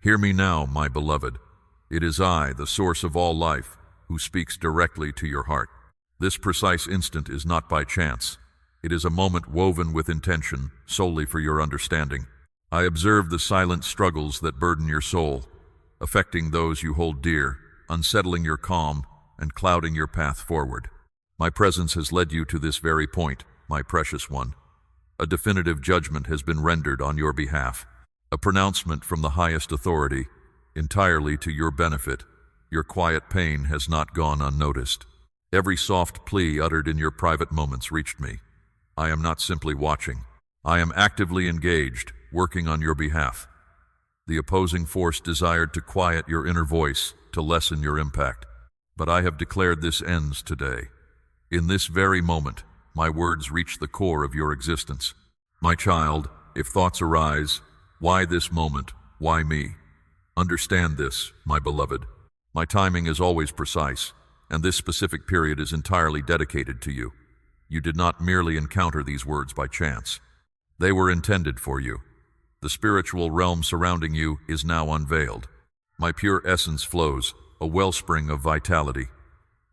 Hear me now, my beloved. It is I, the source of all life, who speaks directly to your heart. This precise instant is not by chance. It is a moment woven with intention, solely for your understanding. I observe the silent struggles that burden your soul, affecting those you hold dear, unsettling your calm, and clouding your path forward. My presence has led you to this very point, my precious one. A definitive judgment has been rendered on your behalf, a pronouncement from the highest authority, entirely to your benefit. Your quiet pain has not gone unnoticed. Every soft plea uttered in your private moments reached me. I am not simply watching. I am actively engaged, working on your behalf. The opposing force desired to quiet your inner voice, to lessen your impact. But I have declared this ends today. In this very moment, my words reach the core of your existence. My child, if thoughts arise, why this moment? Why me? Understand this, my beloved. My timing is always precise, and this specific period is entirely dedicated to you. You did not merely encounter these words by chance. They were intended for you. The spiritual realm surrounding you is now unveiled. My pure essence flows, a wellspring of vitality.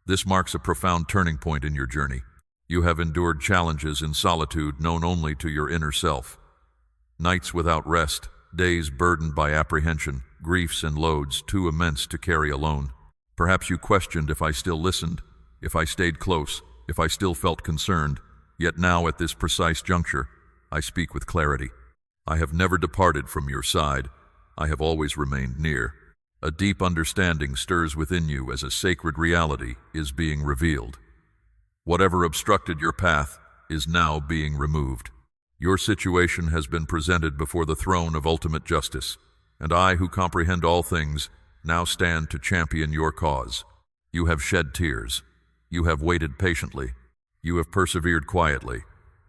This marks a profound turning point in your journey. You have endured challenges in solitude known only to your inner self. Nights without rest, days burdened by apprehension, griefs and loads too immense to carry alone. Perhaps you questioned if I still listened, if I stayed close, if I still felt concerned. Yet now, at this precise juncture, I speak with clarity. I have never departed from your side. I have always remained near. A deep understanding stirs within you as a sacred reality is being revealed. Whatever obstructed your path is now being removed. Your situation has been presented before the throne of ultimate justice, and I, who comprehend all things, now stand to champion your cause. You have shed tears. You have waited patiently. You have persevered quietly.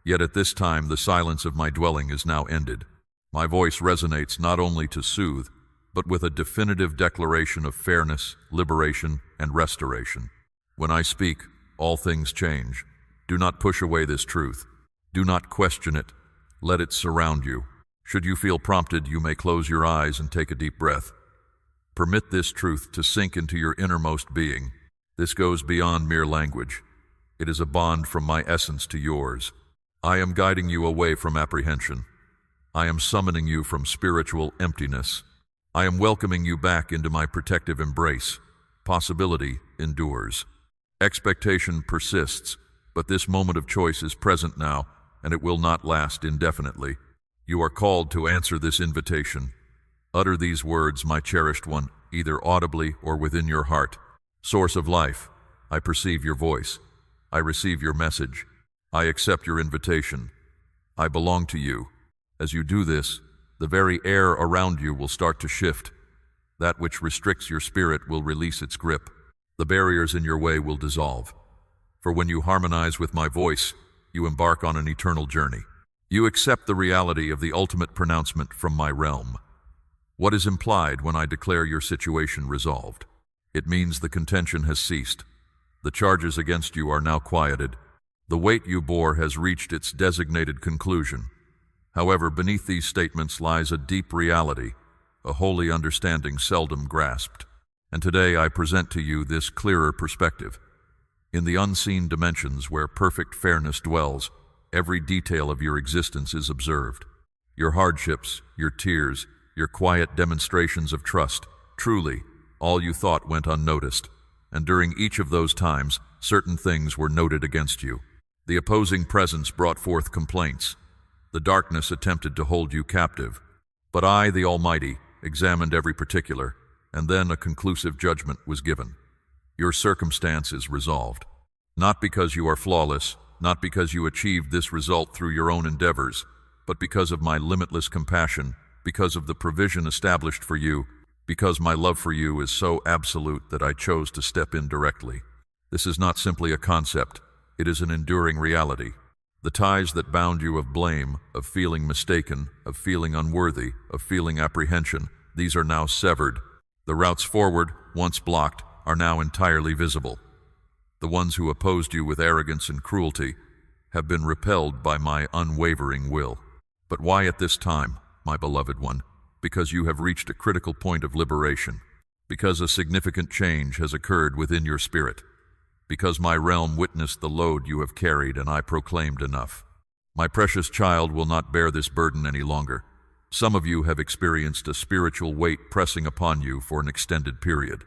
Yet at this time the silence of my dwelling is now ended. My voice resonates not only to soothe, but with a definitive declaration of fairness, liberation, and restoration. When I speak, all things change. Do not push away this truth. Do not question it. Let it surround you. Should you feel prompted, you may close your eyes and take a deep breath. Permit this truth to sink into your innermost being. This goes beyond mere language. It is a bond from my essence to yours. I am guiding you away from apprehension. I am summoning you from spiritual emptiness. I am welcoming you back into my protective embrace. Possibility endures. Expectation persists, but this moment of choice is present now, and it will not last indefinitely. You are called to answer this invitation. Utter these words, my cherished one, either audibly or within your heart. Source of life, I perceive your voice. I receive your message. I accept your invitation. I belong to you. As you do this, the very air around you will start to shift. That which restricts your spirit will release its grip. The barriers in your way will dissolve. For when you harmonize with my voice, you embark on an eternal journey. You accept the reality of the ultimate pronouncement from my realm. What is implied when I declare your situation resolved? It means the contention has ceased. The charges against you are now quieted. The weight you bore has reached its designated conclusion. However, beneath these statements lies a deep reality, a holy understanding seldom grasped. And today I present to you this clearer perspective. In the unseen dimensions where perfect fairness dwells, every detail of your existence is observed. Your hardships, your tears, your quiet demonstrations of trust, truly, all you thought went unnoticed. And during each of those times, certain things were noted against you. The opposing presence brought forth complaints. The darkness attempted to hold you captive. But I, the Almighty, examined every particular, and then a conclusive judgment was given. Your circumstance is resolved. Not because you are flawless, not because you achieved this result through your own endeavors, but because of my limitless compassion, because of the provision established for you, because my love for you is so absolute that I chose to step in directly. This is not simply a concept, it is an enduring reality. The ties that bound you of blame, of feeling mistaken, of feeling unworthy, of feeling apprehension, these are now severed. The routes forward, once blocked, are now entirely visible. The ones who opposed you with arrogance and cruelty have been repelled by my unwavering will. But why at this time, my beloved one? because you have reached a critical point of liberation, because a significant change has occurred within your spirit, because my realm witnessed the load you have carried and I proclaimed enough. My precious child will not bear this burden any longer. Some of you have experienced a spiritual weight pressing upon you for an extended period,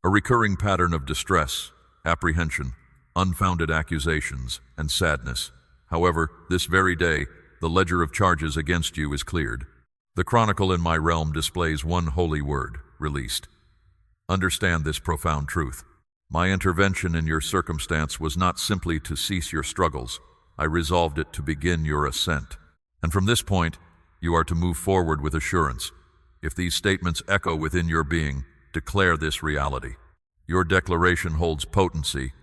a recurring pattern of distress, apprehension, unfounded accusations, and sadness. However, this very day, the ledger of charges against you is cleared. The chronicle in my realm displays one holy word, released. Understand this profound truth. My intervention in your circumstance was not simply to cease your struggles. I resolved it to begin your ascent. And from this point, you are to move forward with assurance. If these statements echo within your being, declare this reality. Your declaration holds potency.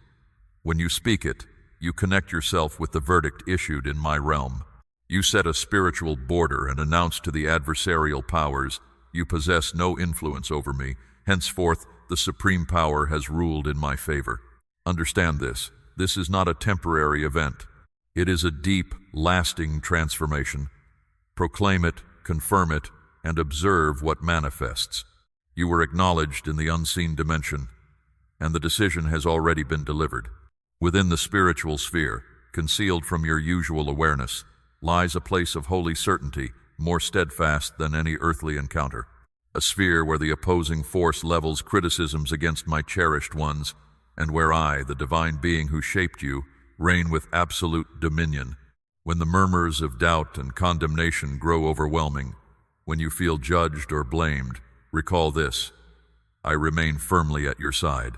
When you speak it, you connect yourself with the verdict issued in my realm. You set a spiritual border and announce to the adversarial powers, you possess no influence over me. Henceforth, the supreme power has ruled in my favor. Understand this. This is not a temporary event. It is a deep, lasting transformation. Proclaim it, confirm it, and observe what manifests. You were acknowledged in the unseen dimension, and the decision has already been delivered. Within the spiritual sphere, concealed from your usual awareness, lies a place of holy certainty, more steadfast than any earthly encounter. A sphere where the opposing force levels criticisms against my cherished ones, and where I, the divine being who shaped you, reign with absolute dominion. When the murmurs of doubt and condemnation grow overwhelming, when you feel judged or blamed, recall this: I remain firmly at your side.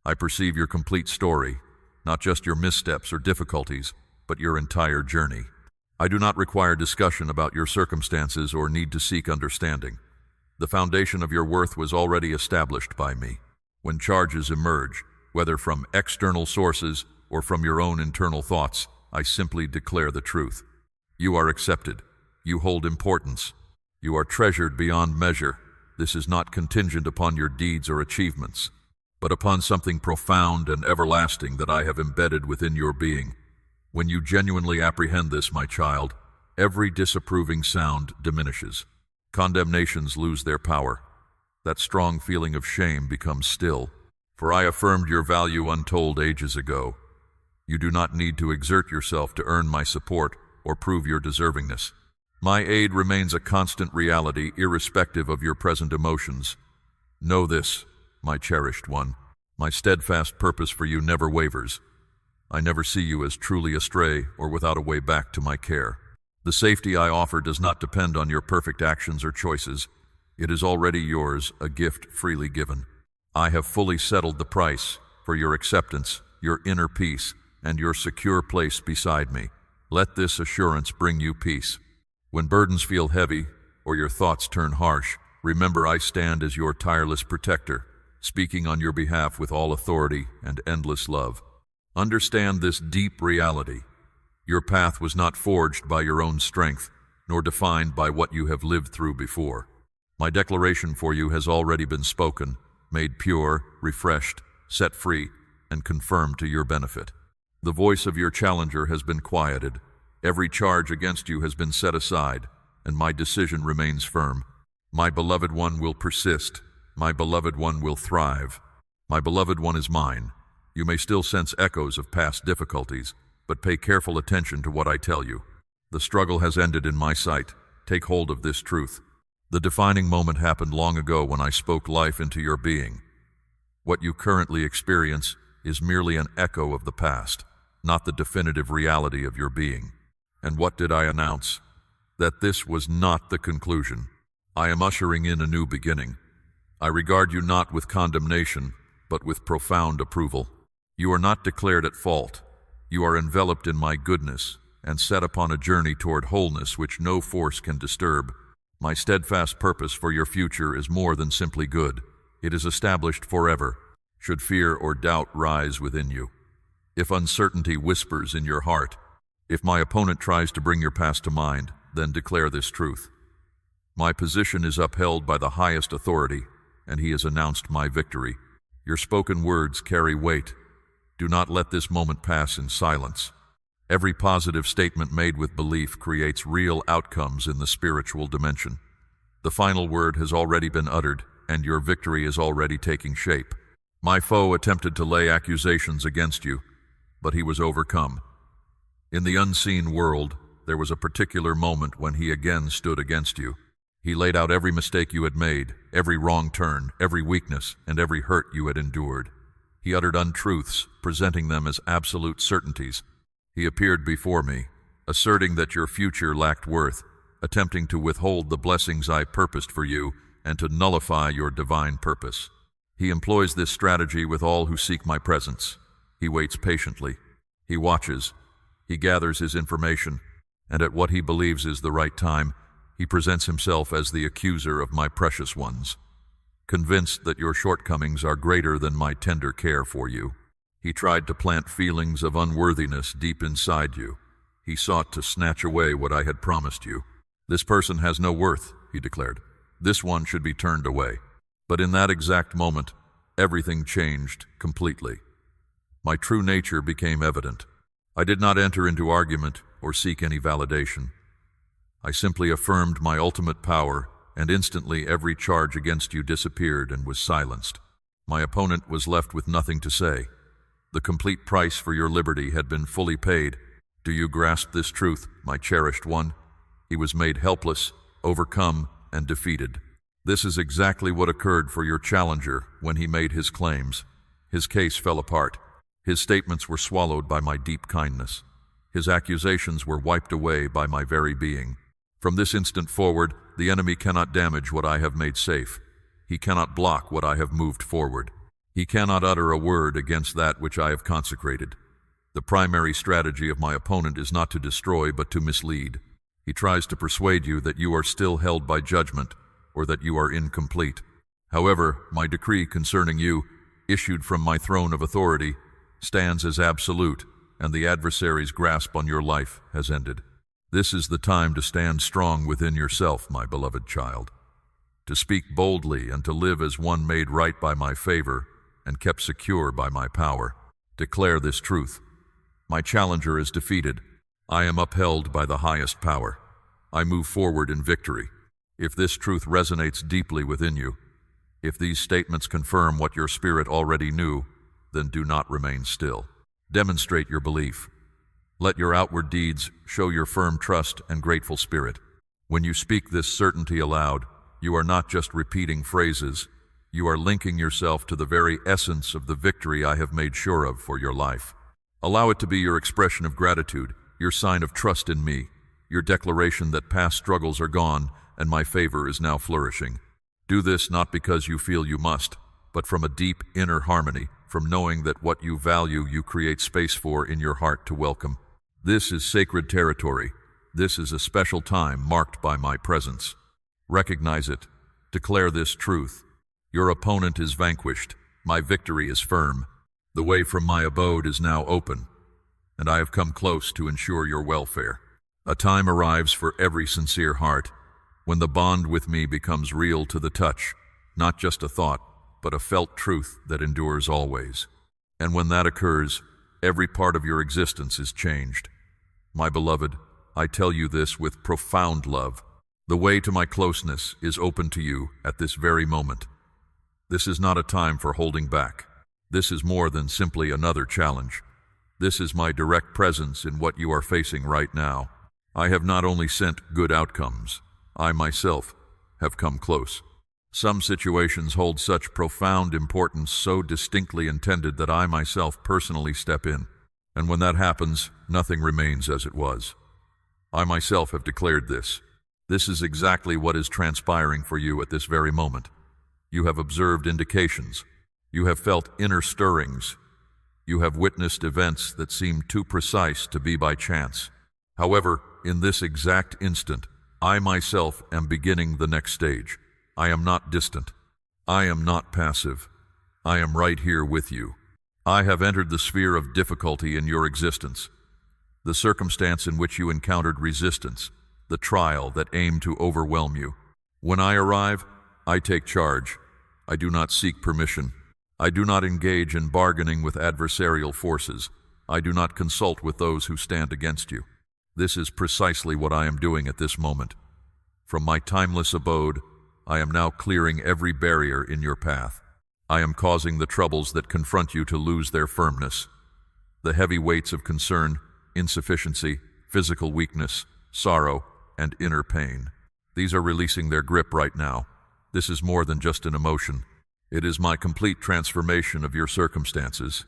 I perceive your complete story, not just your missteps or difficulties, but your entire journey. I do not require discussion about your circumstances or need to seek understanding. The foundation of your worth was already established by me. When charges emerge, whether from external sources or from your own internal thoughts, I simply declare the truth. You are accepted. You hold importance. You are treasured beyond measure. This is not contingent upon your deeds or achievements, but upon something profound and everlasting that I have embedded within your being. When you genuinely apprehend this, my child, every disapproving sound diminishes. Condemnations lose their power. That strong feeling of shame becomes still. For I affirmed your value untold ages ago. You do not need to exert yourself to earn my support or prove your deservingness. My aid remains a constant reality, irrespective of your present emotions. Know this, my cherished one. My steadfast purpose for you never wavers. I never see you as truly astray or without a way back to my care. The safety I offer does not depend on your perfect actions or choices. It is already yours, a gift freely given. I have fully settled the price for your acceptance, your inner peace, and your secure place beside me. Let this assurance bring you peace. When burdens feel heavy or your thoughts turn harsh, remember I stand as your tireless protector, speaking on your behalf with all authority and endless love. Understand this deep reality. Your path was not forged by your own strength, nor defined by what you have lived through before. My declaration for you has already been spoken, made pure, refreshed, set free, and confirmed to your benefit. The voice of your challenger has been quieted. Every charge against you has been set aside, and my decision remains firm. My beloved one will persist. My beloved one will thrive. My beloved one is mine. You may still sense echoes of past difficulties, but pay careful attention to what I tell you. The struggle has ended in my sight. Take hold of this truth. The defining moment happened long ago when I spoke life into your being. What you currently experience is merely an echo of the past, not the definitive reality of your being. And what did I announce? That this was not the conclusion. I am ushering in a new beginning. I regard you not with condemnation, but with profound approval. You are not declared at fault. You are enveloped in my goodness and set upon a journey toward wholeness which no force can disturb. My steadfast purpose for your future is more than simply good. It is established forever, should fear or doubt rise within you. If uncertainty whispers in your heart, if my opponent tries to bring your past to mind, then declare this truth. My position is upheld by the highest authority, and he has announced my victory. Your spoken words carry weight. Do not let this moment pass in silence. Every positive statement made with belief creates real outcomes in the spiritual dimension. The final word has already been uttered, and your victory is already taking shape. My foe attempted to lay accusations against you, but he was overcome. In the unseen world, there was a particular moment when he again stood against you. He laid out every mistake you had made, every wrong turn, every weakness, and every hurt you had endured. He uttered untruths, presenting them as absolute certainties. He appeared before me, asserting that your future lacked worth, attempting to withhold the blessings I purposed for you and to nullify your divine purpose. He employs this strategy with all who seek my presence. He waits patiently. He watches. He gathers his information, and at what he believes is the right time, he presents himself as the accuser of my precious ones. Convinced that your shortcomings are greater than my tender care for you, he tried to plant feelings of unworthiness deep inside you. He sought to snatch away what I had promised you. This person has no worth, he declared. This one should be turned away. But in that exact moment, everything changed completely. My true nature became evident. I did not enter into argument or seek any validation. I simply affirmed my ultimate power, and instantly every charge against you disappeared and was silenced. My opponent was left with nothing to say. The complete price for your liberty had been fully paid. Do you grasp this truth, my cherished one? He was made helpless, overcome, and defeated. This is exactly what occurred for your challenger when he made his claims. His case fell apart. His statements were swallowed by my deep kindness. His accusations were wiped away by my very being. From this instant forward, the enemy cannot damage what I have made safe. He cannot block what I have moved forward. He cannot utter a word against that which I have consecrated. The primary strategy of my opponent is not to destroy, but to mislead. He tries to persuade you that you are still held by judgment, or that you are incomplete. However, my decree concerning you, issued from my throne of authority, stands as absolute, and the adversary's grasp on your life has ended. This is the time to stand strong within yourself, my beloved child, to speak boldly and to live as one made right by my favor and kept secure by my power. Declare this truth. My challenger is defeated. I am upheld by the highest power. I move forward in victory. If this truth resonates deeply within you, if these statements confirm what your spirit already knew, then do not remain still. Demonstrate your belief. Let your outward deeds show your firm trust and grateful spirit. When you speak this certainty aloud, you are not just repeating phrases, you are linking yourself to the very essence of the victory I have made sure of for your life. Allow it to be your expression of gratitude, your sign of trust in me, your declaration that past struggles are gone and my favor is now flourishing. Do this not because you feel you must, but from a deep inner harmony, from knowing that what you value you create space for in your heart to welcome. This is sacred territory. This is a special time marked by my presence. Recognize it. Declare this truth. Your opponent is vanquished. My victory is firm. The way from my abode is now open, and I have come close to ensure your welfare. A time arrives for every sincere heart when the bond with me becomes real to the touch, not just a thought, but a felt truth that endures always. And when that occurs, every part of your existence is changed. My beloved, I tell you this with profound love. The way to my closeness is open to you at this very moment. This is not a time for holding back. This is more than simply another challenge. This is my direct presence in what you are facing right now. I have not only sent good outcomes, I myself have come close. Some situations hold such profound importance, so distinctly intended that I myself personally step in. And when that happens, nothing remains as it was. I myself have declared this. This is exactly what is transpiring for you at this very moment. You have observed indications. You have felt inner stirrings. You have witnessed events that seem too precise to be by chance. However, in this exact instant, I myself am beginning the next stage. I am not distant. I am not passive. I am right here with you. I have entered the sphere of difficulty in your existence, the circumstance in which you encountered resistance, the trial that aimed to overwhelm you. When I arrive, I take charge. I do not seek permission. I do not engage in bargaining with adversarial forces. I do not consult with those who stand against you. This is precisely what I am doing at this moment. From my timeless abode, I am now clearing every barrier in your path. I am causing the troubles that confront you to lose their firmness. The heavy weights of concern, insufficiency, physical weakness, sorrow, and inner pain. These are releasing their grip right now. This is more than just an emotion. It is my complete transformation of your circumstances.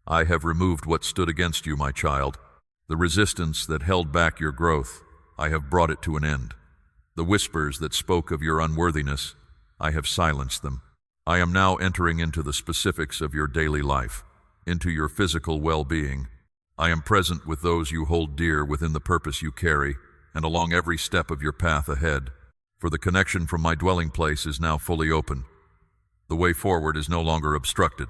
I have removed what stood against you, my child. The resistance that held back your growth, I have brought it to an end. The whispers that spoke of your unworthiness, I have silenced them. I am now entering into the specifics of your daily life, into your physical well-being. I am present with those you hold dear within the purpose you carry, and along every step of your path ahead. For the connection from my dwelling place is now fully open. The way forward is no longer obstructed.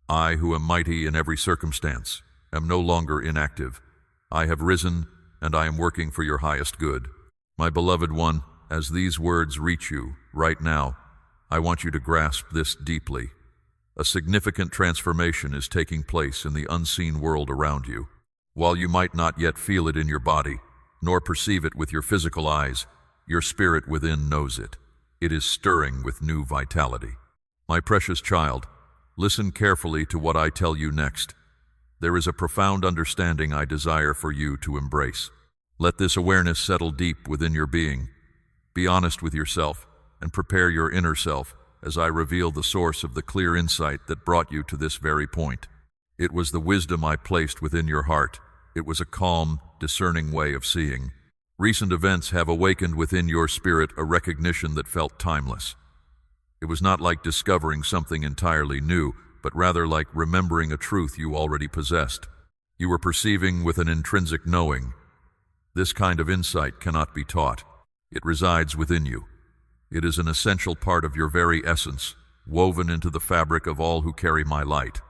I, who am mighty in every circumstance, am no longer inactive. I have risen, and I am working for your highest good. My beloved one, as these words reach you right now, I want you to grasp this deeply. A significant transformation is taking place in the unseen world around you. While you might not yet feel it in your body, nor perceive it with your physical eyes, your spirit within knows it. It is stirring with new vitality. My precious child, listen carefully to what I tell you next. There is a profound understanding I desire for you to embrace. Let this awareness settle deep within your being. Be honest with yourself and prepare your inner self as I reveal the source of the clear insight that brought you to this very point. It was the wisdom I placed within your heart. It was a calm, discerning way of seeing. Recent events have awakened within your spirit a recognition that felt timeless. It was not like discovering something entirely new, but rather like remembering a truth you already possessed. You were perceiving with an intrinsic knowing. This kind of insight cannot be taught. It resides within you. It is an essential part of your very essence, woven into the fabric of all who carry my light.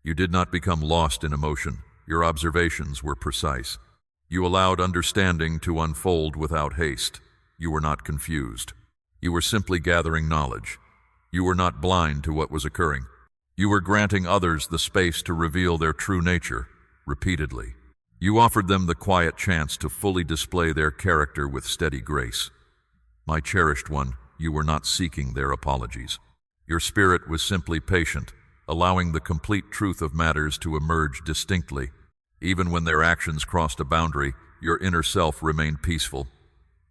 You did not become lost in emotion. Your observations were precise. You allowed understanding to unfold without haste. You were not confused. You were simply gathering knowledge. You were not blind to what was occurring. You were granting others the space to reveal their true nature, repeatedly. You offered them the quiet chance to fully display their character with steady grace. My cherished one, you were not seeking their apologies. Your spirit was simply patient, allowing the complete truth of matters to emerge distinctly. Even when their actions crossed a boundary, your inner self remained peaceful.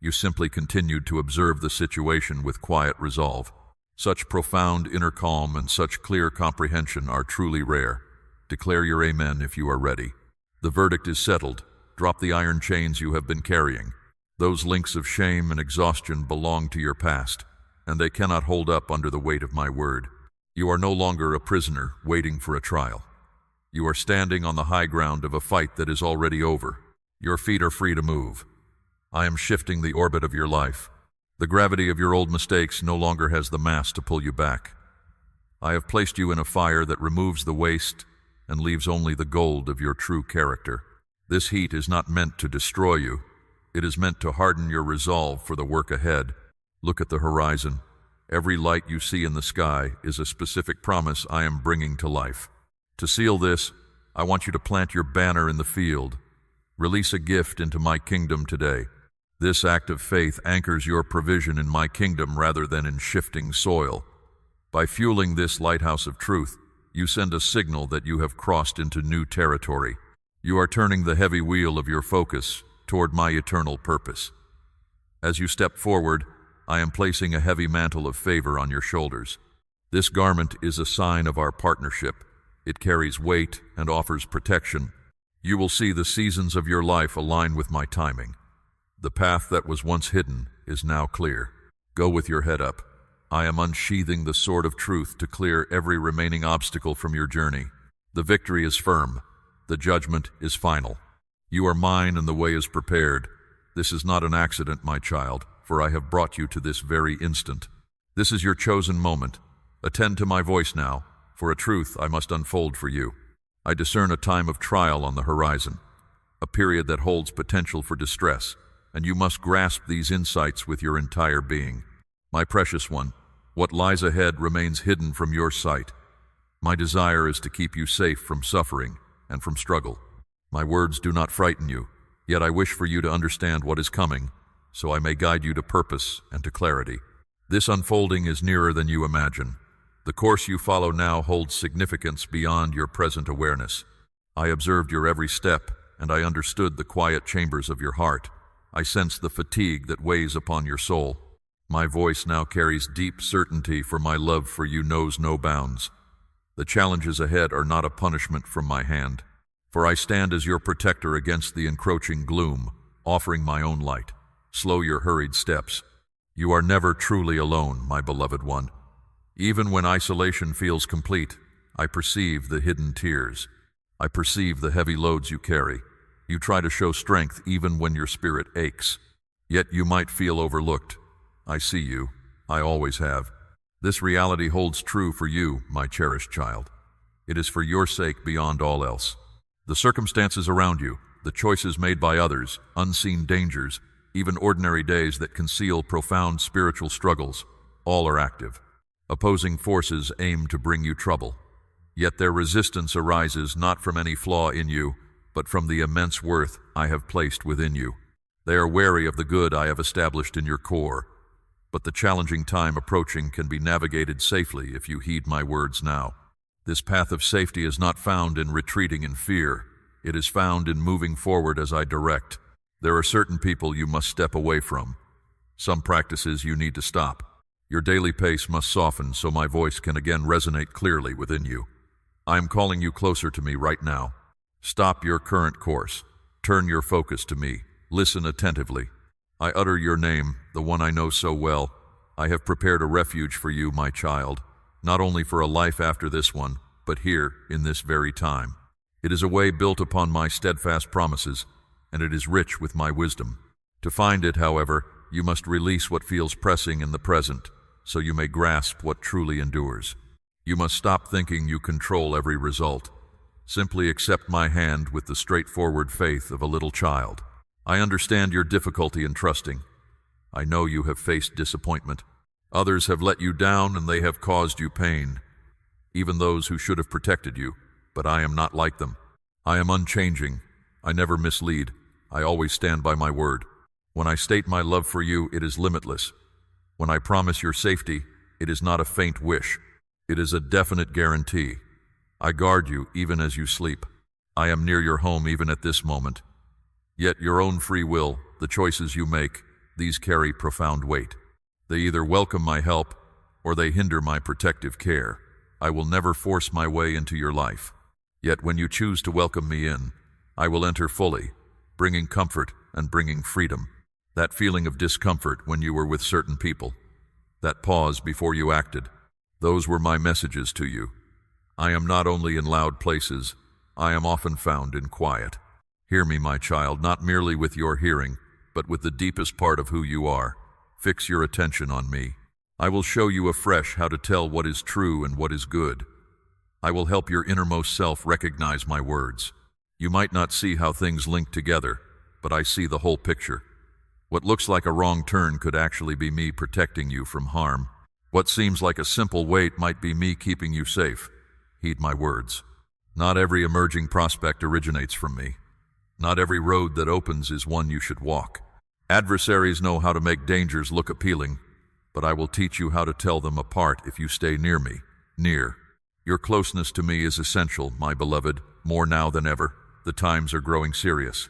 You simply continued to observe the situation with quiet resolve. Such profound inner calm and such clear comprehension are truly rare. Declare your amen if you are ready. The verdict is settled. Drop the iron chains you have been carrying. Those links of shame and exhaustion belong to your past, and they cannot hold up under the weight of my word. You are no longer a prisoner waiting for a trial. You are standing on the high ground of a fight that is already over. Your feet are free to move. I am shifting the orbit of your life. The gravity of your old mistakes no longer has the mass to pull you back. I have placed you in a fire that removes the waste and leaves only the gold of your true character. This heat is not meant to destroy you. It is meant to harden your resolve for the work ahead. Look at the horizon. Every light you see in the sky is a specific promise I am bringing to life. To seal this, I want you to plant your banner in the field. Release a gift into my kingdom today. This act of faith anchors your provision in my kingdom rather than in shifting soil. By fueling this lighthouse of truth, you send a signal that you have crossed into new territory. You are turning the heavy wheel of your focus toward my eternal purpose. As you step forward, I am placing a heavy mantle of favor on your shoulders. This garment is a sign of our partnership. It carries weight and offers protection. You will see the seasons of your life align with my timing. The path that was once hidden is now clear. Go with your head up. I am unsheathing the sword of truth to clear every remaining obstacle from your journey. The victory is firm. The judgment is final. You are mine and the way is prepared. This is not an accident, my child, for I have brought you to this very instant. This is your chosen moment. Attend to my voice now, for a truth I must unfold for you. I discern a time of trial on the horizon, a period that holds potential for distress, and you must grasp these insights with your entire being. My precious one, what lies ahead remains hidden from your sight. My desire is to keep you safe from suffering and from struggle. My words do not frighten you, yet I wish for you to understand what is coming, so I may guide you to purpose and to clarity. This unfolding is nearer than you imagine. The course you follow now holds significance beyond your present awareness. I observed your every step, and I understood the quiet chambers of your heart. I sensed the fatigue that weighs upon your soul. My voice now carries deep certainty, for my love for you knows no bounds. The challenges ahead are not a punishment from my hand, for I stand as your protector against the encroaching gloom, offering my own light. Slow your hurried steps. You are never truly alone, my beloved one. Even when isolation feels complete, I perceive the hidden tears. I perceive the heavy loads you carry. You try to show strength even when your spirit aches. Yet you might feel overlooked. I see you. I always have. This reality holds true for you, my cherished child. It is for your sake beyond all else. The circumstances around you, the choices made by others, unseen dangers, even ordinary days that conceal profound spiritual struggles, all are active. Opposing forces aim to bring you trouble. Yet their resistance arises not from any flaw in you, but from the immense worth I have placed within you. They are wary of the good I have established in your core, but the challenging time approaching can be navigated safely if you heed my words now. This path of safety is not found in retreating in fear. It is found in moving forward as I direct. There are certain people you must step away from. Some practices you need to stop. Your daily pace must soften so my voice can again resonate clearly within you. I am calling you closer to me right now. Stop your current course. Turn your focus to me. Listen attentively. I utter your name, the one I know so well. I have prepared a refuge for you, my child, not only for a life after this one, but here, in this very time. It is a way built upon my steadfast promises, and it is rich with my wisdom. To find it, however, you must release what feels pressing in the present, so you may grasp what truly endures. You must stop thinking you control every result. Simply accept my hand with the straightforward faith of a little child. I understand your difficulty in trusting. I know you have faced disappointment. Others have let you down and they have caused you pain, even those who should have protected you, but I am not like them. I am unchanging. I never mislead. I always stand by my word. When I state my love for you, it is limitless. When I promise your safety, it is not a faint wish. It is a definite guarantee. I guard you even as you sleep. I am near your home even at this moment. Yet your own free will, the choices you make, these carry profound weight. They either welcome my help or they hinder my protective care. I will never force my way into your life. Yet when you choose to welcome me in, I will enter fully, bringing comfort and bringing freedom. That feeling of discomfort when you were with certain people, that pause before you acted, those were my messages to you. I am not only in loud places, I am often found in quiet. Hear me, my child, not merely with your hearing, but with the deepest part of who you are. Fix your attention on me. I will show you afresh how to tell what is true and what is good. I will help your innermost self recognize my words. You might not see how things link together, but I see the whole picture. What looks like a wrong turn could actually be me protecting you from harm. What seems like a simple wait might be me keeping you safe. Heed my words. Not every emerging prospect originates from me. Not every road that opens is one you should walk. Adversaries know how to make dangers look appealing, but I will teach you how to tell them apart if you stay near me, near. Your closeness to me is essential, my beloved, more now than ever. The times are growing serious.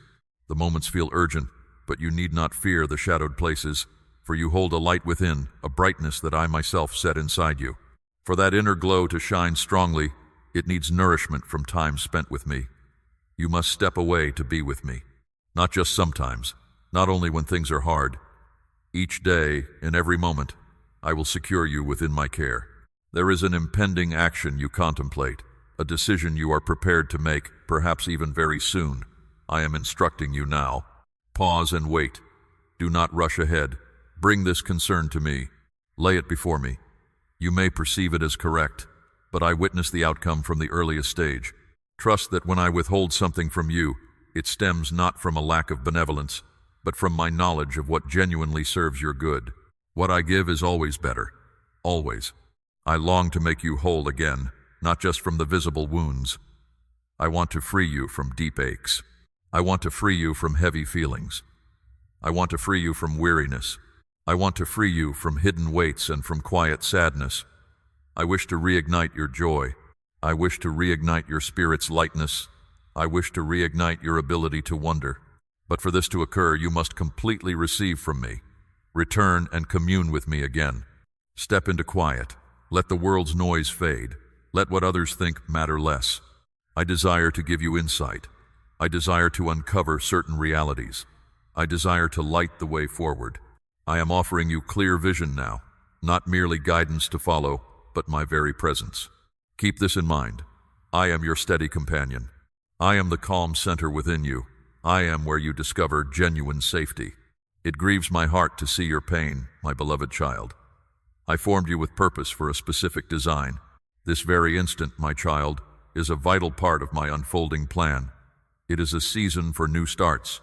The moments feel urgent, but you need not fear the shadowed places, for you hold a light within, a brightness that I myself set inside you. For that inner glow to shine strongly, it needs nourishment from time spent with me. You must step away to be with me. Not just sometimes, not only when things are hard. Each day, in every moment, I will secure you within my care. There is an impending action you contemplate, a decision you are prepared to make, perhaps even very soon. I am instructing you now. Pause and wait. Do not rush ahead. Bring this concern to me. Lay it before me. You may perceive it as correct, but I witness the outcome from the earliest stage. Trust that when I withhold something from you, it stems not from a lack of benevolence, but from my knowledge of what genuinely serves your good. What I give is always better. Always. I long to make you whole again, not just from the visible wounds. I want to free you from deep aches. I want to free you from heavy feelings. I want to free you from weariness. I want to free you from hidden weights and from quiet sadness. I wish to reignite your joy. I wish to reignite your spirit's lightness. I wish to reignite your ability to wonder. But for this to occur, you must completely receive from me. Return and commune with me again. Step into quiet. Let the world's noise fade. Let what others think matter less. I desire to give you insight. I desire to uncover certain realities. I desire to light the way forward. I am offering you clear vision now, not merely guidance to follow, but my very presence. Keep this in mind. I am your steady companion. I am the calm center within you. I am where you discover genuine safety. It grieves my heart to see your pain, my beloved child. I formed you with purpose for a specific design. This very instant, my child, is a vital part of my unfolding plan. It is a season for new starts.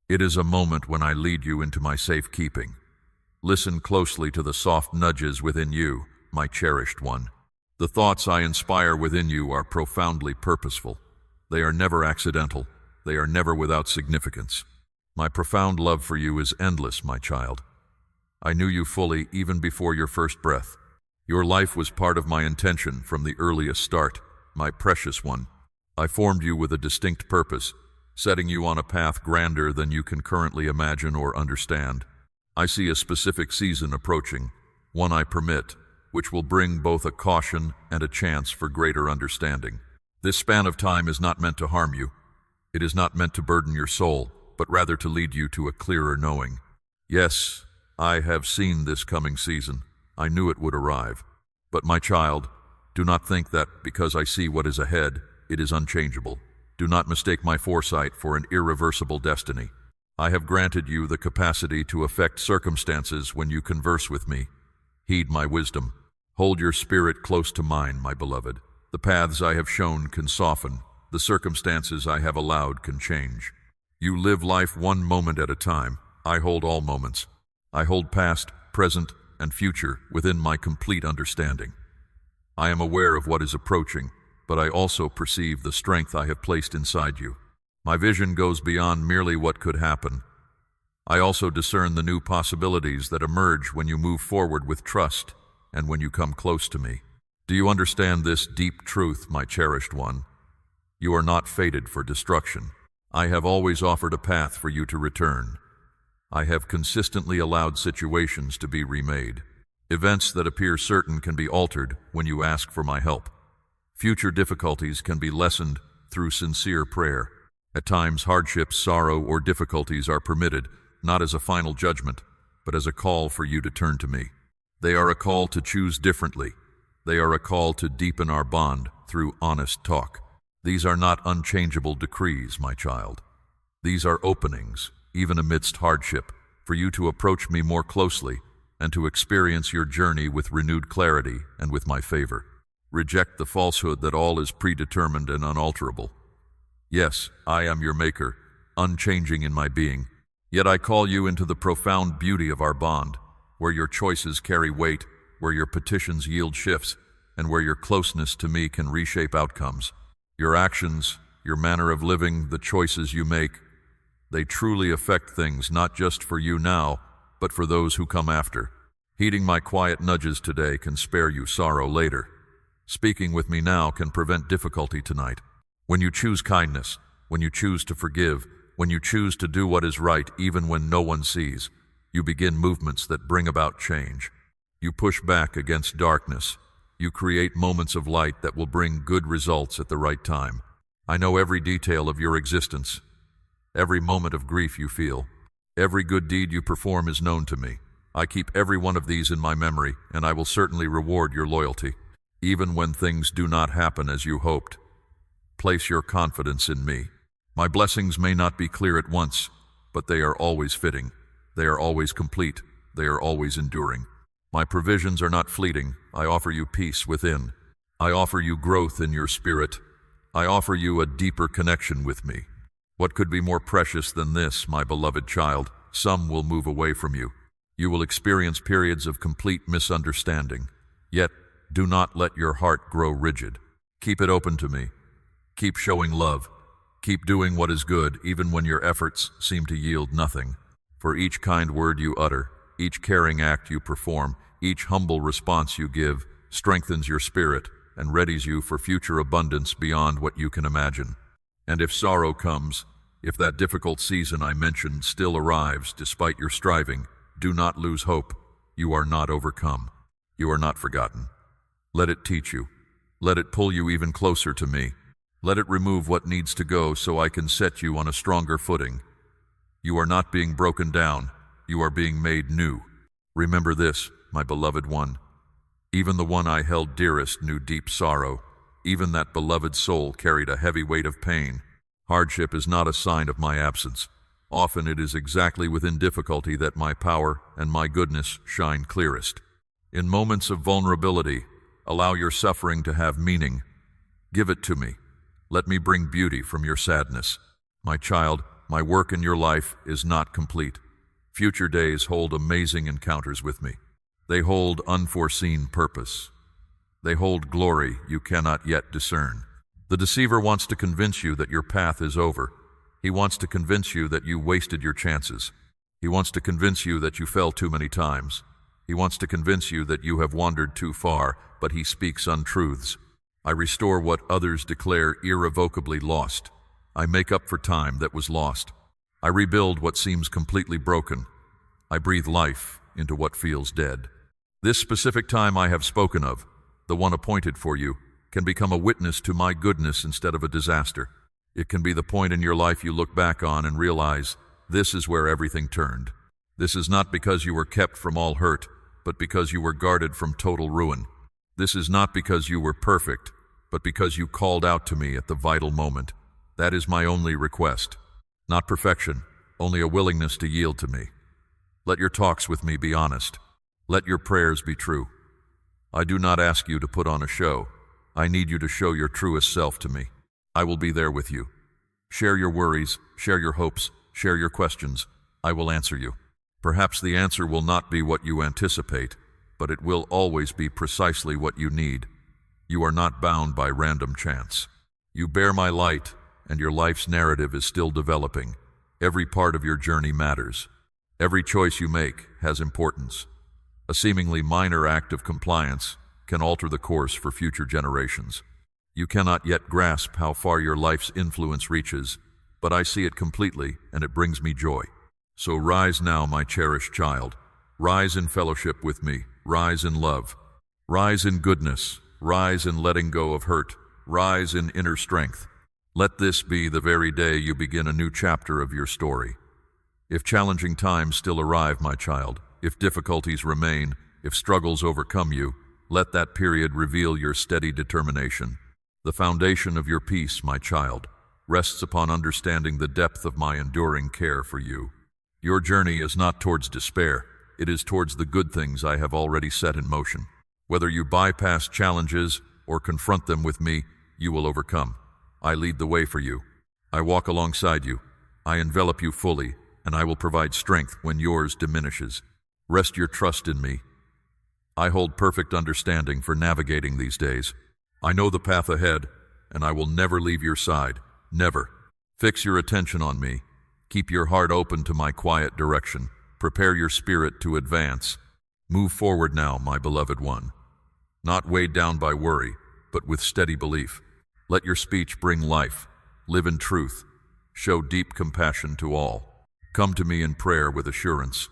It is a moment when I lead you into my safekeeping. Listen closely to the soft nudges within you, my cherished one. The thoughts I inspire within you are profoundly purposeful. They are never accidental. They are never without significance. My profound love for you is endless, my child. I knew you fully even before your first breath. Your life was part of my intention from the earliest start, my precious one. I formed you with a distinct purpose, setting you on a path grander than you can currently imagine or understand. I see a specific season approaching, one I permit, which will bring both a caution and a chance for greater understanding. This span of time is not meant to harm you. It is not meant to burden your soul, but rather to lead you to a clearer knowing. Yes, I have seen this coming season. I knew it would arrive. But my child, do not think that because I see what is ahead, it is unchangeable. Do not mistake my foresight for an irreversible destiny. I have granted you the capacity to affect circumstances when you converse with me. Heed my wisdom. Hold your spirit close to mine, my beloved. The paths I have shown can soften. The circumstances I have allowed can change. You live life one moment at a time. I hold all moments. I hold past, present, and future within my complete understanding. I am aware of what is approaching, but I also perceive the strength I have placed inside you. My vision goes beyond merely what could happen. I also discern the new possibilities that emerge when you move forward with trust and when you come close to me. Do you understand this deep truth, my cherished one? You are not fated for destruction. I have always offered a path for you to return. I have consistently allowed situations to be remade. Events that appear certain can be altered when you ask for my help. Future difficulties can be lessened through sincere prayer. At times, hardships, sorrow, or difficulties are permitted, not as a final judgment, but as a call for you to turn to me. They are a call to choose differently. They are a call to deepen our bond through honest talk. These are not unchangeable decrees, my child. These are openings, even amidst hardship, for you to approach me more closely and to experience your journey with renewed clarity and with my favor. Reject the falsehood that all is predetermined and unalterable. Yes, I am your maker, unchanging in my being. Yet I call you into the profound beauty of our bond, where your choices carry weight, where your petitions yield shifts, and where your closeness to me can reshape outcomes. Your actions, your manner of living, the choices you make, they truly affect things not just for you now, but for those who come after. Heeding my quiet nudges today can spare you sorrow later. Speaking with me now can prevent difficulty tonight. When you choose kindness, when you choose to forgive, when you choose to do what is right even when no one sees, you begin movements that bring about change. You push back against darkness. You create moments of light that will bring good results at the right time. I know every detail of your existence, every moment of grief you feel. Every good deed you perform is known to me. I keep every one of these in my memory, and I will certainly reward your loyalty, even when things do not happen as you hoped. Place your confidence in me. My blessings may not be clear at once, but they are always fitting. They are always complete. They are always enduring. My provisions are not fleeting. I offer you peace within. I offer you growth in your spirit. I offer you a deeper connection with me. What could be more precious than this, my beloved child? Some will move away from you. You will experience periods of complete misunderstanding. Yet, do not let your heart grow rigid. Keep it open to me. Keep showing love. Keep doing what is good, even when your efforts seem to yield nothing. For each kind word you utter, Each caring act you perform, each humble response you give, strengthens your spirit and readies you for future abundance beyond what you can imagine. And if sorrow comes, if that difficult season I mentioned still arrives despite your striving, do not lose hope. You are not overcome. You are not forgotten. Let it teach you. Let it pull you even closer to me. Let it remove what needs to go so I can set you on a stronger footing. You are not being broken down. You are being made new. Remember this, my beloved one. Even the one I held dearest knew deep sorrow. Even that beloved soul carried a heavy weight of pain. Hardship is not a sign of my absence. Often it is exactly within difficulty that my power and my goodness shine clearest. In moments of vulnerability, allow your suffering to have meaning. Give it to me. Let me bring beauty from your sadness. My child, my work in your life is not complete. Future days hold amazing encounters with me. They hold unforeseen purpose. They hold glory you cannot yet discern. The deceiver wants to convince you that your path is over. He wants to convince you that you wasted your chances. He wants to convince you that you fell too many times. He wants to convince you that you have wandered too far, but he speaks untruths. I restore what others declare irrevocably lost. I make up for time that was lost. I rebuild what seems completely broken. I breathe life into what feels dead. This specific time I have spoken of, the one appointed for you, can become a witness to my goodness instead of a disaster. It can be the point in your life you look back on and realize this is where everything turned. This is not because you were kept from all hurt, but because you were guarded from total ruin. This is not because you were perfect, but because you called out to me at the vital moment. That is my only request. Not perfection, only a willingness to yield to me. Let your talks with me be honest. Let your prayers be true. I do not ask you to put on a show. I need you to show your truest self to me. I will be there with you. Share your worries, share your hopes, share your questions. I will answer you. Perhaps the answer will not be what you anticipate, but it will always be precisely what you need. You are not bound by random chance. You bear my light, and your life's narrative is still developing. Every part of your journey matters. Every choice you make has importance. A seemingly minor act of compliance can alter the course for future generations. You cannot yet grasp how far your life's influence reaches, but I see it completely, and it brings me joy. So rise now, my cherished child. Rise in fellowship with me. Rise in love. Rise in goodness. Rise in letting go of hurt. Rise in inner strength. Let this be the very day you begin a new chapter of your story. If challenging times still arrive, my child, if difficulties remain, if struggles overcome you, let that period reveal your steady determination. The foundation of your peace, my child, rests upon understanding the depth of my enduring care for you. Your journey is not towards despair. It is towards the good things I have already set in motion. Whether you bypass challenges or confront them with me, you will overcome. I lead the way for you. I walk alongside you. I envelop you fully, and I will provide strength when yours diminishes. Rest your trust in me. I hold perfect understanding for navigating these days. I know the path ahead, and I will never leave your side. Never. Fix your attention on me. Keep your heart open to my quiet direction. Prepare your spirit to advance. Move forward now, my beloved one. Not weighed down by worry, but with steady belief. Let your speech bring life. Live in truth. Show deep compassion to all. Come to me in prayer with assurance.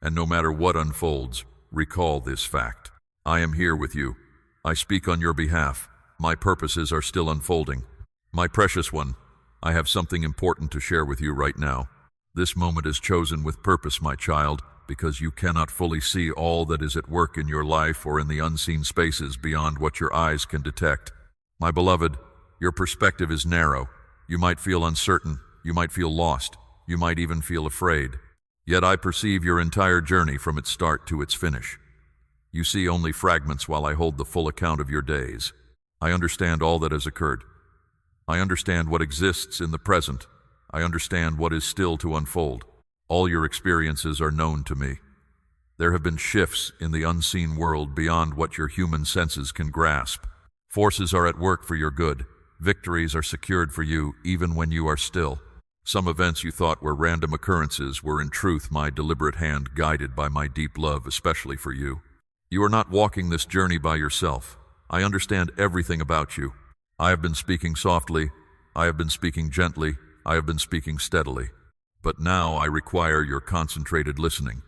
And no matter what unfolds, recall this fact. I am here with you. I speak on your behalf. My purposes are still unfolding. My precious one, I have something important to share with you right now. This moment is chosen with purpose, my child, because you cannot fully see all that is at work in your life or in the unseen spaces beyond what your eyes can detect. My beloved, your perspective is narrow. You might feel uncertain. You might feel lost. You might even feel afraid. Yet I perceive your entire journey from its start to its finish. You see only fragments while I hold the full account of your days. I understand all that has occurred. I understand what exists in the present. I understand what is still to unfold. All your experiences are known to me. There have been shifts in the unseen world beyond what your human senses can grasp. Forces are at work for your good. Victories are secured for you even when you are still. Some events you thought were random occurrences were in truth my deliberate hand guided by my deep love, especially for you. You are not walking this journey by yourself. I understand everything about you. I have been speaking softly, I have been speaking gently, I have been speaking steadily. But now I require your concentrated listening.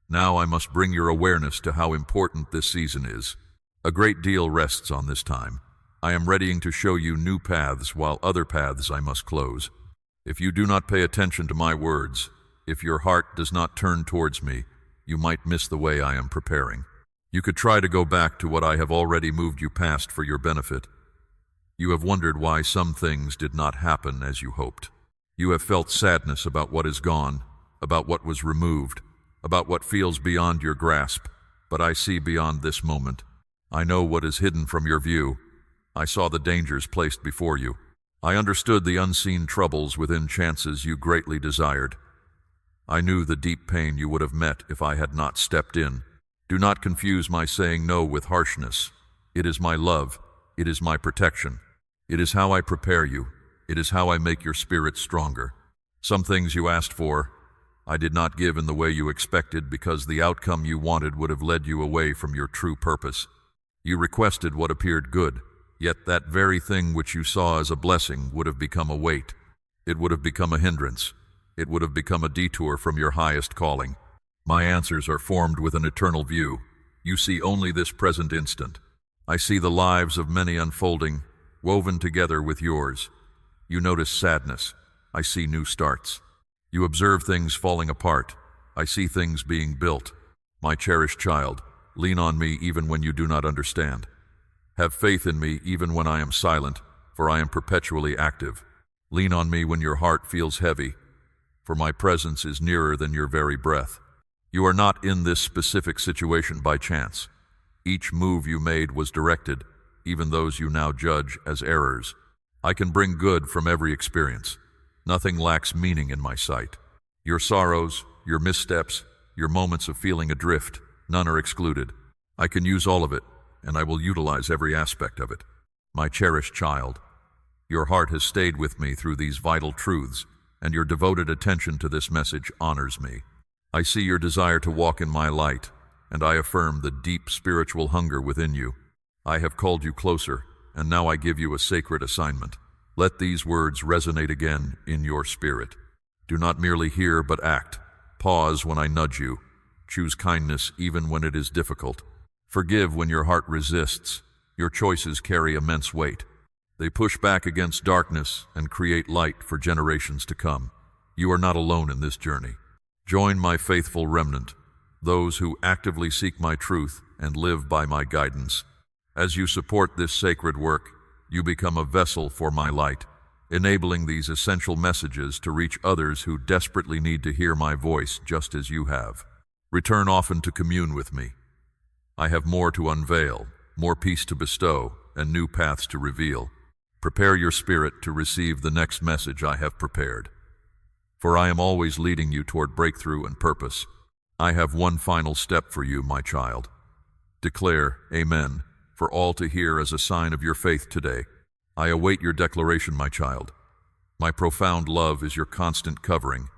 Now I must bring your awareness to how important this season is. A great deal rests on this time. I am readying to show you new paths while other paths I must close. If you do not pay attention to my words, if your heart does not turn towards me, you might miss the way I am preparing. You could try to go back to what I have already moved you past for your benefit. You have wondered why some things did not happen as you hoped. You have felt sadness about what is gone, about what was removed, about what feels beyond your grasp, but I see beyond this moment. I know what is hidden from your view. I saw the dangers placed before you. I understood the unseen troubles within chances you greatly desired. I knew the deep pain you would have met if I had not stepped in. Do not confuse my saying no with harshness. It is my love. It is my protection. It is how I prepare you. It is how I make your spirit stronger. Some things you asked for, I did not give in the way you expected because the outcome you wanted would have led you away from your true purpose. You requested what appeared good, yet that very thing which you saw as a blessing would have become a weight. It would have become a hindrance. It would have become a detour from your highest calling. My answers are formed with an eternal view. You see only this present instant. I see the lives of many unfolding, woven together with yours. You notice sadness. I see new starts. You observe things falling apart. I see things being built. My cherished child, lean on me even when you do not understand. Have faith in me even when I am silent, for I am perpetually active. Lean on me when your heart feels heavy, for my presence is nearer than your very breath. You are not in this specific situation by chance. Each move you made was directed, even those you now judge as errors. I can bring good from every experience. Nothing lacks meaning in my sight. Your sorrows, your missteps, your moments of feeling adrift, none are excluded. I can use all of it, and I will utilize every aspect of it. My cherished child, your heart has stayed with me through these vital truths, and your devoted attention to this message honors me. I see your desire to walk in my light, and I affirm the deep spiritual hunger within you. I have called you closer, and now I give you a sacred assignment. Let these words resonate again in your spirit. Do not merely hear, but act. Pause when I nudge you. Choose kindness even when it is difficult. Forgive when your heart resists. Your choices carry immense weight. They push back against darkness and create light for generations to come. You are not alone in this journey. Join my faithful remnant, those who actively seek my truth and live by my guidance. As you support this sacred work, you become a vessel for my light, enabling these essential messages to reach others who desperately need to hear my voice just as you have. Return often to commune with me. I have more to unveil, more peace to bestow, and new paths to reveal. Prepare your spirit to receive the next message I have prepared. For I am always leading you toward breakthrough and purpose. I have one final step for you, my child. Declare, Amen, for all to hear as a sign of your faith today. I await your declaration, my child. My profound love is your constant covering.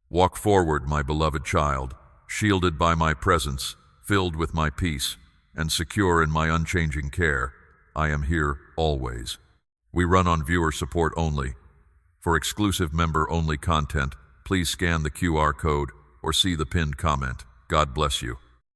Walk forward, my beloved child, shielded by my presence, filled with my peace, and secure in my unchanging care. I am here always. We run on viewer support only. For exclusive member-only content, please scan the QR code or see the pinned comment. God bless you.